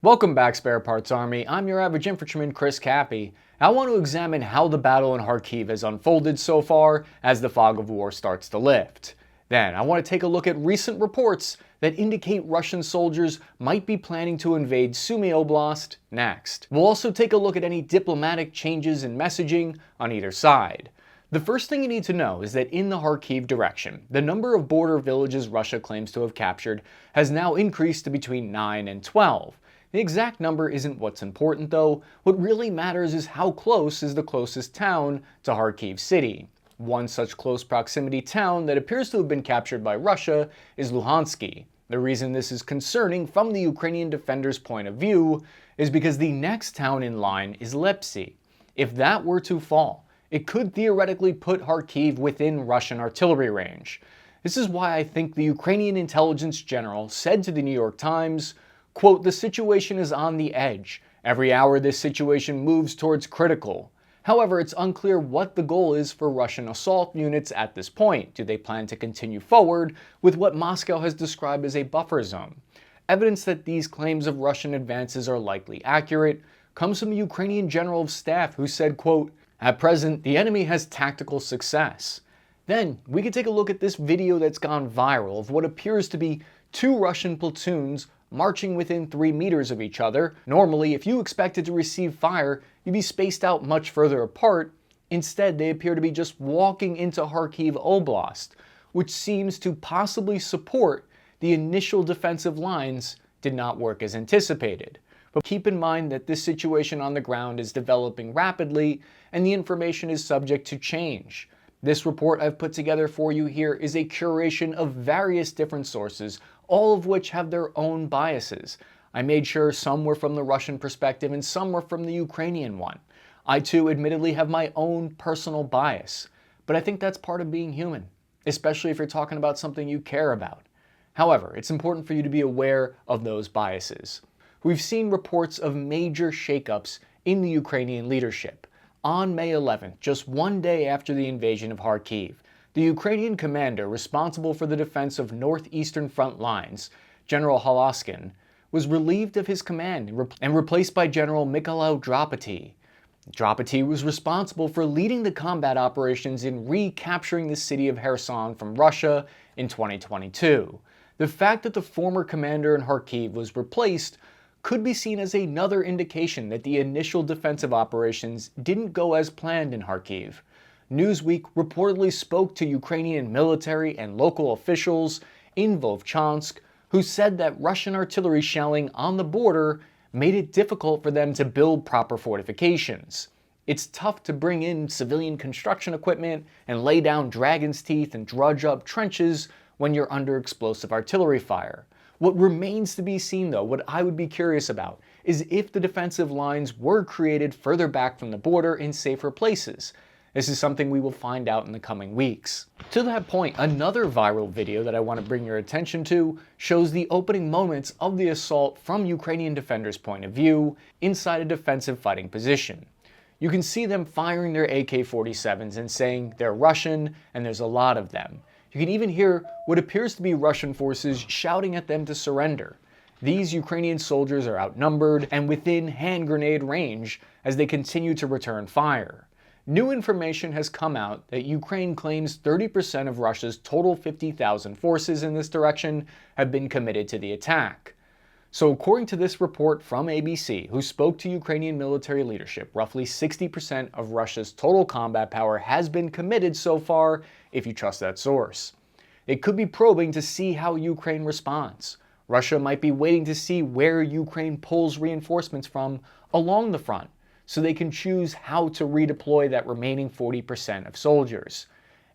Welcome back, Spare Parts Army. I'm your average infantryman, Chris Cappy. I want to examine how the battle in Kharkiv has unfolded so far as the fog of war starts to lift. Then, I want to take a look at recent reports that indicate Russian soldiers might be planning to invade Sumy Oblast next. We'll also take a look at any diplomatic changes in messaging on either side. The first thing you need to know is that in the Kharkiv direction, the number of border villages Russia claims to have captured has now increased to between 9 and 12. The exact number isn't what's important though. What really matters is how close is the closest town to Kharkiv city. One such close proximity town that appears to have been captured by Russia is Luk'yantsi. The reason this is concerning from the Ukrainian defenders' point of view is because the next town in line is Lyptsi. If that were to fall, it could theoretically put Kharkiv within Russian artillery range. This is why I think the Ukrainian intelligence general said to the New York Times, quote, "The situation is on the edge. Every hour this situation moves towards critical." However, it's unclear what the goal is for Russian assault units at this point. Do they plan to continue forward with what Moscow has described as a buffer zone? Evidence that these claims of Russian advances are likely accurate comes from the Ukrainian General of Staff who said, quote, "At present, the enemy has tactical success." Then, we can take a look at this video that's gone viral of what appears to be two Russian platoons marching within 3 meters of each other. Normally, if you expected to receive fire, you'd be spaced out much further apart. Instead, they appear to be just walking into Kharkiv Oblast, which seems to possibly support the initial defensive lines did not work as anticipated. But keep in mind that this situation on the ground is developing rapidly and the information is subject to change. This report I've put together for you here is a curation of various different sources, all of which have their own biases. I made sure some were from the Russian perspective and some were from the Ukrainian one. I too admittedly have my own personal bias, but I think that's part of being human, especially if you're talking about something you care about. However, it's important for you to be aware of those biases. We've seen reports of major shakeups in the Ukrainian leadership. On May 11th, just one day after the invasion of Kharkiv, the Ukrainian commander responsible for the defense of northeastern front lines, General Halaskin, was relieved of his command and replaced by General Mikhailo Drapati. Drapati was responsible for leading the combat operations in recapturing the city of Kherson from Russia in 2022. The fact that the former commander in Kharkiv was replaced could be seen as another indication that the initial defensive operations didn't go as planned in Kharkiv. Newsweek reportedly spoke to Ukrainian military and local officials in Vovchansk who said that Russian artillery shelling on the border made it difficult for them to build proper fortifications. It's tough to bring in civilian construction equipment and lay down dragon's teeth and drudge up trenches when you're under explosive artillery fire. What remains to be seen though, what I would be curious about, is if the defensive lines were created further back from the border in safer places. This is something we will find out in the coming weeks. To that point, another viral video that I want to bring your attention to shows the opening moments of the assault from Ukrainian defenders' point of view inside a defensive fighting position. You can see them firing their AK-47s and saying they're Russian and there's a lot of them. You can even hear what appears to be Russian forces shouting at them to surrender. These Ukrainian soldiers are outnumbered and within hand grenade range as they continue to return fire. New information has come out that Ukraine claims 30% of Russia's total 50,000 forces in this direction have been committed to the attack. So according to this report from ABC, who spoke to Ukrainian military leadership, roughly 60% of Russia's total combat power has been committed so far, if you trust that source. It could be probing to see how Ukraine responds. Russia might be waiting to see where Ukraine pulls reinforcements from along the front, so they can choose how to redeploy that remaining 40% of soldiers.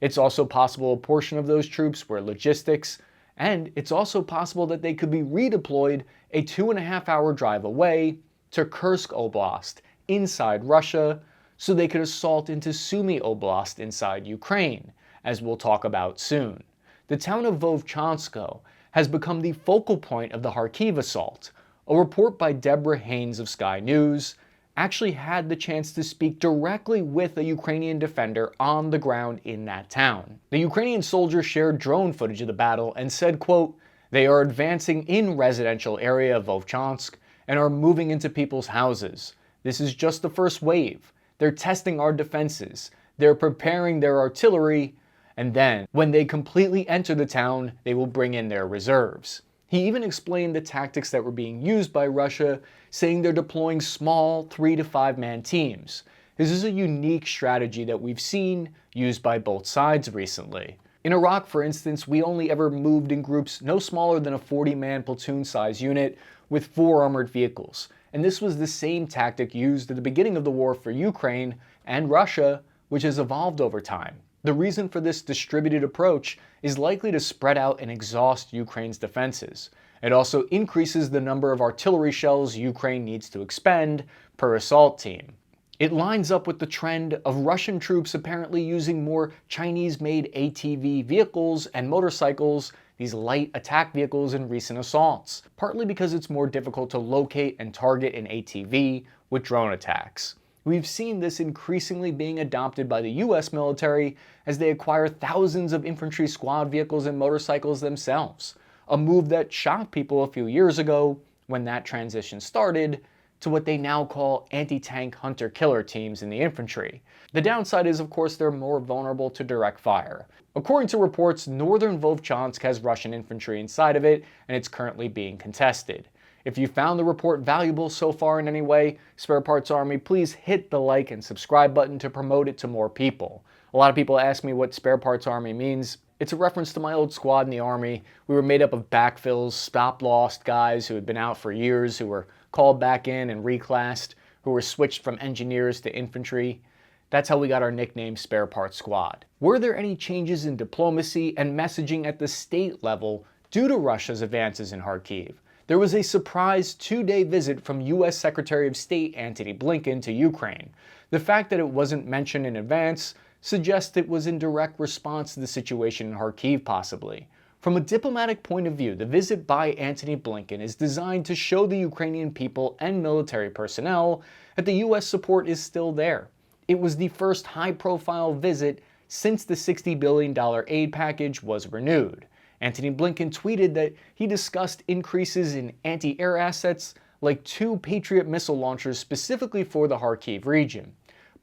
It's also possible a portion of those troops were logistics, and it's also possible that they could be redeployed a 2.5-hour drive away to Kursk Oblast inside Russia so they could assault into Sumy Oblast inside Ukraine, as we'll talk about soon. The town of Vovchansk has become the focal point of the Kharkiv assault. A report by Deborah Haynes of Sky News actually had the chance to speak directly with a Ukrainian defender on the ground in that town. The Ukrainian soldier shared drone footage of the battle and said, quote, "They are advancing in residential area of Vovchansk and are moving into people's houses. This is just the first wave. They're testing our defenses. They're preparing their artillery, and then, when they completely enter the town, they will bring in their reserves. He even explained the tactics that were being used by Russia, saying they're deploying small 3 to 5 man teams. This is a unique strategy that we've seen used by both sides recently. In Iraq, for instance, we only ever moved in groups no smaller than a 40-man platoon-size unit with 4 armored vehicles. And this was the same tactic used at the beginning of the war for Ukraine and Russia, which has evolved over time. The reason for this distributed approach is likely to spread out and exhaust Ukraine's defenses. It also increases the number of artillery shells Ukraine needs to expend per assault team. It lines up with the trend of Russian troops apparently using more Chinese-made ATV vehicles and motorcycles, these light attack vehicles, in recent assaults, partly because it's more difficult to locate and target an ATV with drone attacks. We've seen this increasingly being adopted by the US military as they acquire thousands of infantry squad vehicles and motorcycles themselves, a move that shocked people a few years ago when that transition started to what they now call anti-tank hunter-killer teams in the infantry. The downside is, of course, they're more vulnerable to direct fire. According to reports, northern Vovchansk has Russian infantry inside of it, and it's currently being contested. If you found the report valuable so far in any way, Spare Parts Army, please hit the like and subscribe button to promote it to more people. A lot of people ask me what Spare Parts Army means. It's a reference to my old squad in the Army. We were made up of backfills, stop-lost guys who had been out for years, who were called back in and reclassed, who were switched from engineers to infantry. That's how we got our nickname Spare Parts Squad. Were there any changes in diplomacy and messaging at the state level due to Russia's advances in Kharkiv? There was a surprise 2-day visit from US Secretary of State Antony Blinken to Ukraine. The fact that it wasn't mentioned in advance suggests it was in direct response to the situation in Kharkiv, possibly. From a diplomatic point of view, the visit by Antony Blinken is designed to show the Ukrainian people and military personnel that the US support is still there. It was the first high-profile visit since the $60 billion aid package was renewed. Antony Blinken tweeted that he discussed increases in anti-air assets like 2 Patriot missile launchers specifically for the Kharkiv region.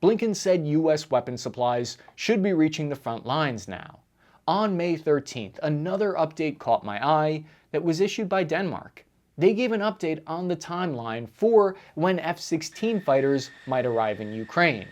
Blinken said US weapon supplies should be reaching the front lines now. On May 13th, another update caught my eye that was issued by Denmark. They gave an update on the timeline for when F-16 fighters might arrive in Ukraine.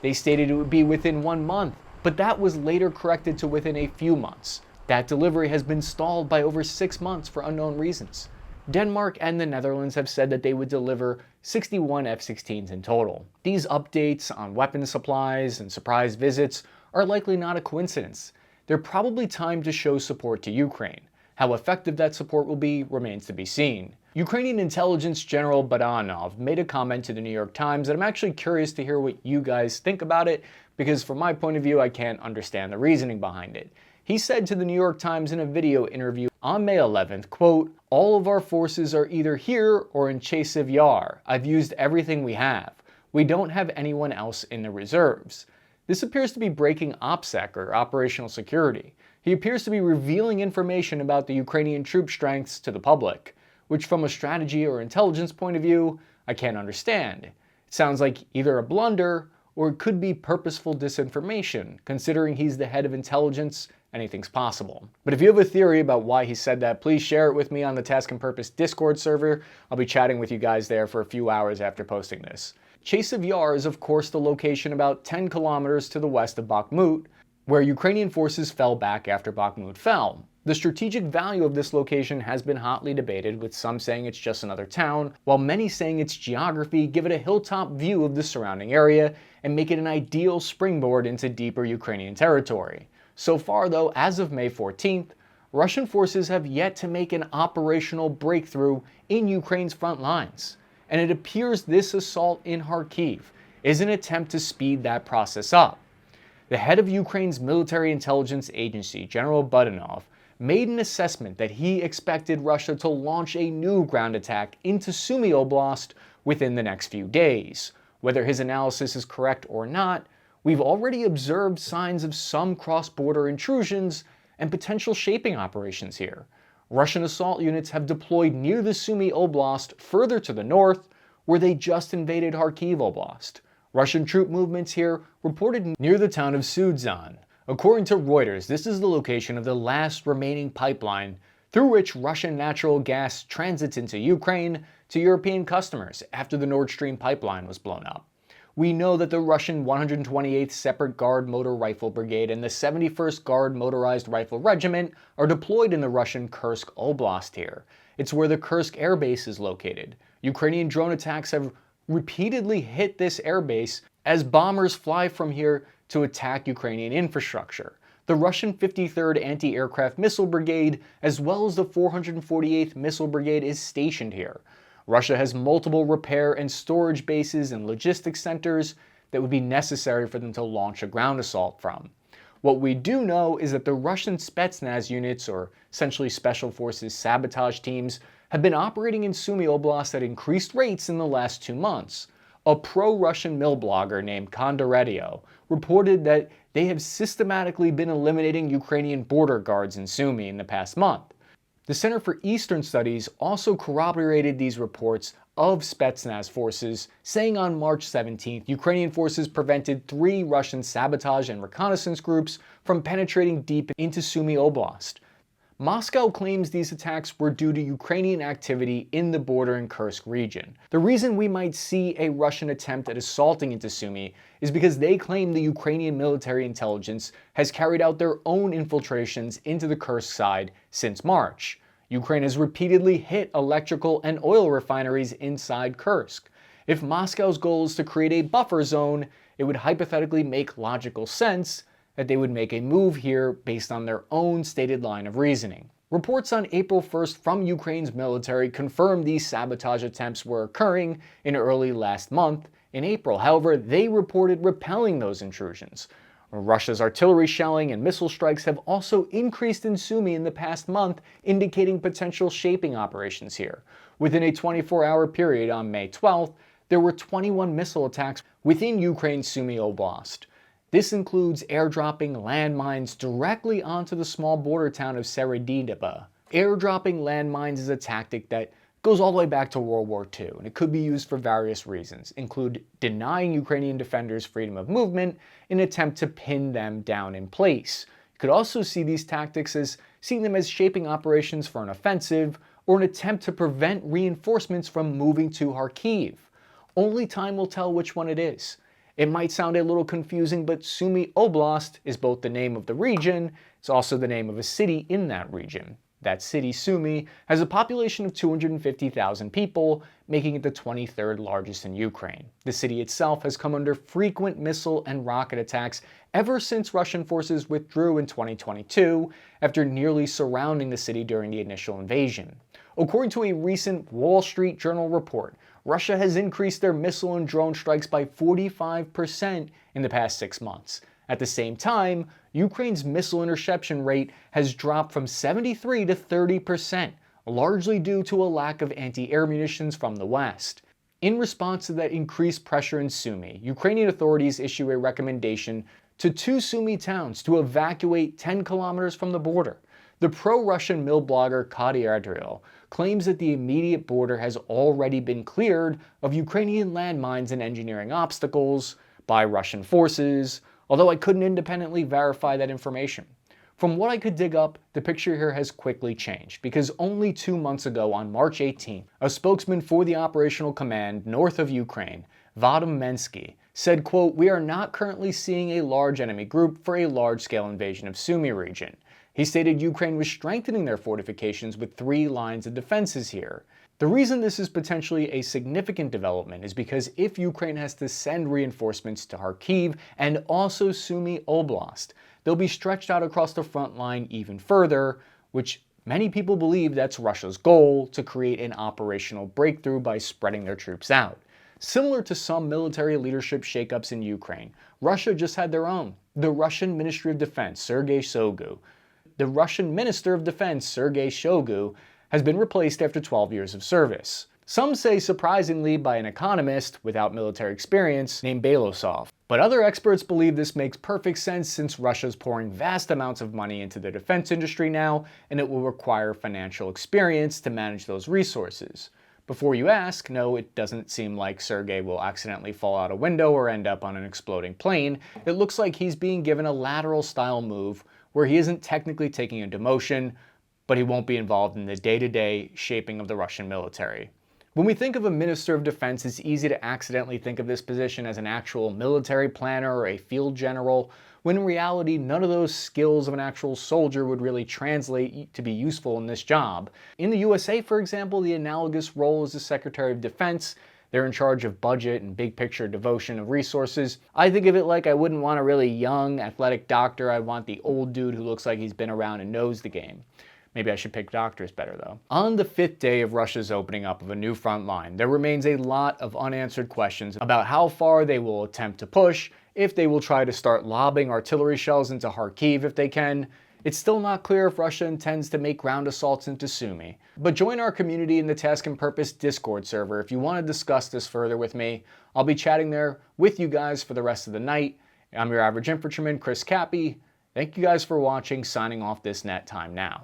They stated it would be within 1 month, but that was later corrected to within a few months. That delivery has been stalled by over 6 months for unknown reasons. Denmark and the Netherlands have said that they would deliver 61 F-16s in total. These updates on weapon supplies and surprise visits are likely not a coincidence. They're probably timed to show support to Ukraine. How effective that support will be remains to be seen. Ukrainian intelligence general Badanov made a comment to the New York Times that I'm actually curious to hear what you guys think about it, because from my point of view, I can't understand the reasoning behind it. He said to the New York Times in a video interview on May 11th, quote, "All of our forces are either here or in Kharkiv Yar. I've used everything we have. We don't have anyone else in the reserves." This appears to be breaking OPSEC, or operational security. He appears to be revealing information about the Ukrainian troop strengths to the public, which from a strategy or intelligence point of view, I can't understand. It sounds like either a blunder or it could be purposeful disinformation. Considering he's the head of intelligence, anything's possible. But if you have a theory about why he said that, please share it with me on the Task and Purpose Discord server. I'll be chatting with you guys there for a few hours after posting this. Kharkiv Yar is of course the location about 10 kilometers to the west of Bakhmut, where Ukrainian forces fell back after Bakhmut fell. The strategic value of this location has been hotly debated, with some saying it's just another town, while many saying its geography give it a hilltop view of the surrounding area and make it an ideal springboard into deeper Ukrainian territory. So far though, as of May 14th, Russian forces have yet to make an operational breakthrough in Ukraine's front lines. And it appears this assault in Kharkiv is an attempt to speed that process up. The head of Ukraine's military intelligence agency, General Badanov, made an assessment that he expected Russia to launch a new ground attack into Sumy Oblast within the next few days. Whether his analysis is correct or not, we've already observed signs of some cross-border intrusions and potential shaping operations here. Russian assault units have deployed near the Sumy Oblast further to the north, where they just invaded Kharkiv Oblast. Russian troop movements here reported near the town of Sudzhan. According to Reuters, this is the location of the last remaining pipeline through which Russian natural gas transits into Ukraine to European customers after the Nord Stream pipeline was blown up. We know that the Russian 128th Separate Guard Motor Rifle Brigade and the 71st Guard Motorized Rifle Regiment are deployed in the Russian Kursk Oblast here. It's where the Kursk Air Base is located. Ukrainian drone attacks have repeatedly hit this airbase as bombers fly from here to attack Ukrainian infrastructure. The Russian 53rd Anti-Aircraft Missile Brigade, as well as the 448th Missile Brigade, is stationed here. Russia has multiple repair and storage bases and logistics centers that would be necessary for them to launch a ground assault from. What we do know is that the Russian Spetsnaz units, or essentially Special Forces sabotage teams, have been operating in Sumy Oblast at increased rates in the last 2 months. A pro-Russian mill blogger named Kondoretio reported that they have systematically been eliminating Ukrainian border guards in Sumy in the past month. The Center for Eastern Studies also corroborated these reports of Spetsnaz forces, saying on March 17th, Ukrainian forces prevented 3 Russian sabotage and reconnaissance groups from penetrating deep into Sumy Oblast. Moscow claims these attacks were due to Ukrainian activity in the bordering Kursk region. The reason we might see a Russian attempt at assaulting into Sumy is because they claim the Ukrainian military intelligence has carried out their own infiltrations into the Kursk side since March. Ukraine has repeatedly hit electrical and oil refineries inside Kursk. If Moscow's goal is to create a buffer zone, it would hypothetically make logical sense that they would make a move here based on their own stated line of reasoning. Reports on April 1st from Ukraine's military confirmed these sabotage attempts were occurring in early last month. In April, however, they reported repelling those intrusions. Russia's artillery shelling and missile strikes have also increased in Sumy in the past month, indicating potential shaping operations here. Within a 24-hour period on May 12th, there were 21 missile attacks within Ukraine's Sumy Oblast. This includes airdropping landmines directly onto the small border town of Seredineba. Airdropping landmines is a tactic that goes all the way back to World War II, and it could be used for various reasons, include denying Ukrainian defenders freedom of movement in an attempt to pin them down in place. You could also see these tactics as seeing them as shaping operations for an offensive or an attempt to prevent reinforcements from moving to Kharkiv. Only time will tell which one it is. It might sound a little confusing, but Sumy Oblast is both the name of the region, it's also the name of a city in that region. That city, Sumy, has a population of 250,000 people, making it the 23rd largest in Ukraine. The city itself has come under frequent missile and rocket attacks ever since Russian forces withdrew in 2022 after nearly surrounding the city during the initial invasion. According to a recent Wall Street Journal report, Russia has increased their missile and drone strikes by 45% in the past 6 months. At the same time, Ukraine's missile interception rate has dropped from 73% to 30%, largely due to a lack of anti-air munitions from the West. In response to that increased pressure in Sumy, Ukrainian authorities issue a recommendation to 2 Sumy towns to evacuate 10 kilometers from the border. The pro-Russian mill blogger Kondoretio claims that the immediate border has already been cleared of Ukrainian landmines and engineering obstacles by Russian forces, although I couldn't independently verify that information. From what I could dig up, the picture here has quickly changed, because only 2 months ago on March 18th, a spokesman for the operational command north of Ukraine, Vovchansk, said, quote, "We are not currently seeing a large enemy group for a large-scale invasion of Sumy region." He stated Ukraine was strengthening their fortifications with 3 lines of defenses here. The reason this is potentially a significant development is because if Ukraine has to send reinforcements to Kharkiv and also Sumy Oblast, they'll be stretched out across the front line even further, which many people believe that's Russia's goal, to create an operational breakthrough by spreading their troops out. Similar to some military leadership shakeups in Ukraine, Russia just had their own. The Russian Ministry of Defense, The Russian Minister of Defense, Sergei Shoigu, has been replaced after 12 years of service. Some say surprisingly by an economist without military experience named Belosov. But other experts believe this makes perfect sense since Russia's pouring vast amounts of money into the defense industry now, and it will require financial experience to manage those resources. Before you ask, no, it doesn't seem like Sergei will accidentally fall out a window or end up on an exploding plane. It looks like he's being given a lateral style move where he isn't technically taking a demotion, but he won't be involved in the day-to-day shaping of the Russian military. When we think of a Minister of Defense, it's easy to accidentally think of this position as an actual military planner or a field general, when in reality none of those skills of an actual soldier would really translate to be useful in this job. In the USA, for example, the analogous role is the Secretary of Defense. They're in charge of budget and big picture devotion of resources. I think of it like I wouldn't want a really young, athletic doctor. I'd want the old dude who looks like he's been around and knows the game. Maybe I should pick doctors better though. On the 5th day of Russia's opening up of a new front line, there remains a lot of unanswered questions about how far they will attempt to push, if they will try to start lobbing artillery shells into Kharkiv if they can. It's still not clear if Russia intends to make ground assaults into Sumy. But join our community in the Task and Purpose Discord server if you want to discuss this further with me. I'll be chatting there with you guys for the rest of the night. I'm your average infantryman, Chris Cappy. Thank you guys for watching, signing off this net time now.